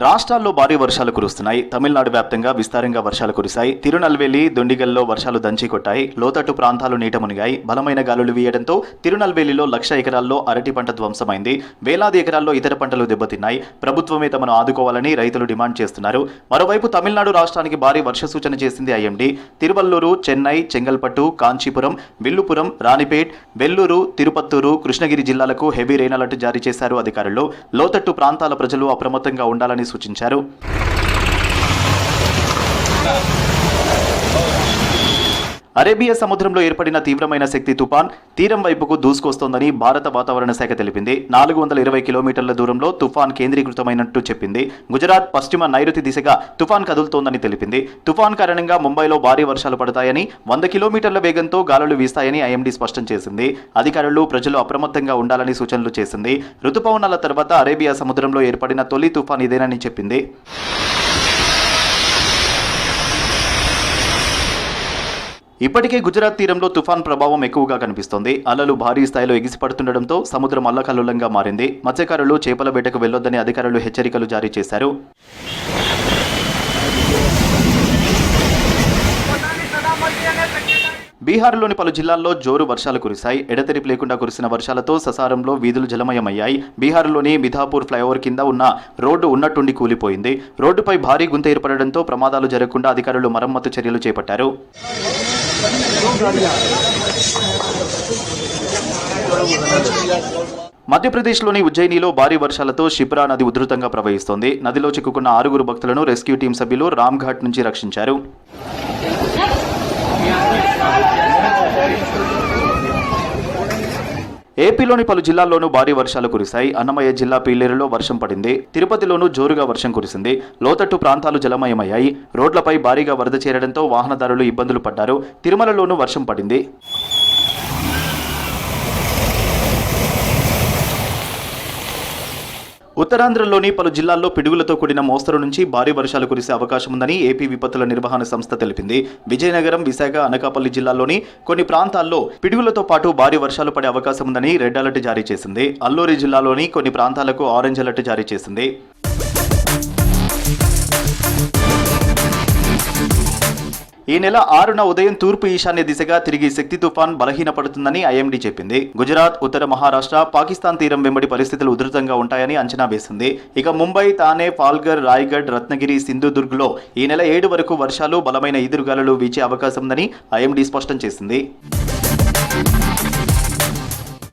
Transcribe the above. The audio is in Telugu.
రాష్ట్రాల్లో భారీ వర్షాలు కురుస్తున్నాయి. తమిళనాడు వ్యాప్తంగా విస్తారంగా వర్షాలు కురిశాయి. తిరునల్వేలి, దొండిగల్లో వర్షాలు దంచి కొట్టాయి. లోతట్టు ప్రాంతాలు నీట మునిగాయి. బలమైన గాలులు వీయడంతో తిరునల్వేలిలో 1,00,000 ఎకరాల్లో అరటి పంట ధ్వంసమైంది. వేలాది ఎకరాల్లో ఇతర పంటలు దెబ్బతిన్నాయి. ప్రభుత్వమే తమను ఆదుకోవాలని రైతులు డిమాండ్ చేస్తున్నారు. మరోవైపు తమిళనాడు రాష్ట్రానికి భారీ వర్ష సూచన చేసింది ఐఎండీ. తిరువల్లూరు, చెన్నై, చెంగల్పట్టు, కాంచీపురం, విల్లుపురం, రాణిపేట్, వెల్లూరు, తిరుపత్తూరు, కృష్ణగిరి జిల్లాలకు హెవీ రెయిన్ అలర్ట్ జారీ చేశారు అధికారులు. లోతట్టు ప్రాంతాల ప్రజలు అప్రమత్తంగా ఉండాలని సూచించారు. అరేబియా సముద్రంలో ఏర్పడిన తీవ్రమైన శక్తి తుఫాన్ తీరం వైపుకు దూసుకొస్తోందని భారత వాతావరణ శాఖ తెలిపింది. 420 కిలోమీటర్ల దూరంలో తుఫాన్ కేంద్రీకృతమైనట్టు చెప్పింది. గుజరాత్ పశ్చిమ నైరుతి దిశగా తుఫాన్ కదులుతోందని తెలిపింది. తుఫాన్ కారణంగా ముంబైలో భారీ వర్షాలు పడతాయని, 100 కిలోమీటర్ల వేగంతో గాలులు వీస్తాయని ఐఎండీ స్పష్టం చేసింది. అధికారులు ప్రజలు అప్రమత్తంగా ఉండాలని సూచనలు చేసింది. రుతుపవనాల తర్వాత అరేబియా సముద్రంలో ఏర్పడిన తొలి తుఫాన్ ఇదేనని చెప్పింది. ఇప్పటికే గుజరాత్ తీరంలో తుఫాన్ ప్రభావం ఎక్కువగా కనిపిస్తోంది. అలలు భారీ స్థాయిలో ఎగిసిపడుతుండటంతో సముద్రం అల్లకల్లోలంగా మారింది. మత్స్యకారులు చేపల వేటకు వెళ్లొద్దని అధికారులు హెచ్చరికలు జారీ చేశారు. బీహార్లోని పలు జిల్లాల్లో జోరు వర్షాలు కురిశాయి. ఎడతెరిపి లేకుండా కురిసిన వర్షాలతో ససారంలో వీధులు జలమయమయ్యాయి. బీహార్లోని మిధాపూర్ ఫ్లైఓవర్ కింద ఉన్న రోడ్డు ఉన్నట్టుండి కూలిపోయింది. రోడ్డుపై భారీ గుంత ఏర్పడడంతో ప్రమాదాలు జరగకుండా అధికారులు మరమ్మతు చర్యలు చేపట్టారు. మధ్యప్రదేశ్లోని ఉజ్జయినిలో భారీ వర్షాలతో షిప్రా నది ఉధృతంగా ప్రవహిస్తోంది. నదిలో చిక్కుకున్న 6 భక్తులను రెస్క్యూ టీం సభ్యులు రామ్ఘాట్ నుంచి రక్షించారు. ఏపీలోని పలు జిల్లాల్లోనూ భారీ వర్షాలు కురిశాయి. అన్నమయ్య జిల్లా పీలేరులో వర్షం పడింది. తిరుపతిలోనూ జోరుగా వర్షం కురిసింది. లోతట్టు ప్రాంతాలు జలమయమయ్యాయి. రోడ్లపై భారీగా వరద చేరడంతో వాహనదారులు ఇబ్బందులు పడ్డారు. తిరుమలలోనూ వర్షం పడింది. ఉత్తరాంధ్రలోని పలు జిల్లాల్లో పిడుగులతో కూడిన మోస్తరు నుంచి భారీ వర్షాలు కురిసే అవకాశం ఉందని ఏపీ విపత్తుల నిర్వహణ సంస్థ తెలిపింది. విజయనగరం, విశాఖ, అనకాపల్లి జిల్లాల్లోని కొన్ని ప్రాంతాల్లో పిడుగులతో పాటు భారీ వర్షాలు పడే అవకాశం ఉందని రెడ్ అలర్ట్ జారీ చేసింది. అల్లూరి జిల్లాలోని కొన్ని ప్రాంతాలకు ఆరెంజ్ అలర్ట్ జారీ చేసింది. ఈ నెల 6న ఉదయం తూర్పు ఈశాన్య దిశగా తిరిగి శక్తి తుఫాన్ బలహీనపడుతుందని ఐఎండీ చెప్పింది. గుజరాత్, ఉత్తర మహారాష్ట్ర, పాకిస్తాన్ తీరం వెంబడి పరిస్థితులు ఉధృతంగా ఉంటాయని అంచనా వేసింది. ఇక ముంబై, తానే, పాల్ఘర్, రాయ్గఢ్, రత్నగిరి, సింధుదుర్గ్లో ఈ నెల 7 వరకు వర్షాలు, బలమైన ఈదురుగాలులు వీచే అవకాశం ఉందని ఐఎండీ స్పష్టం చేసింది.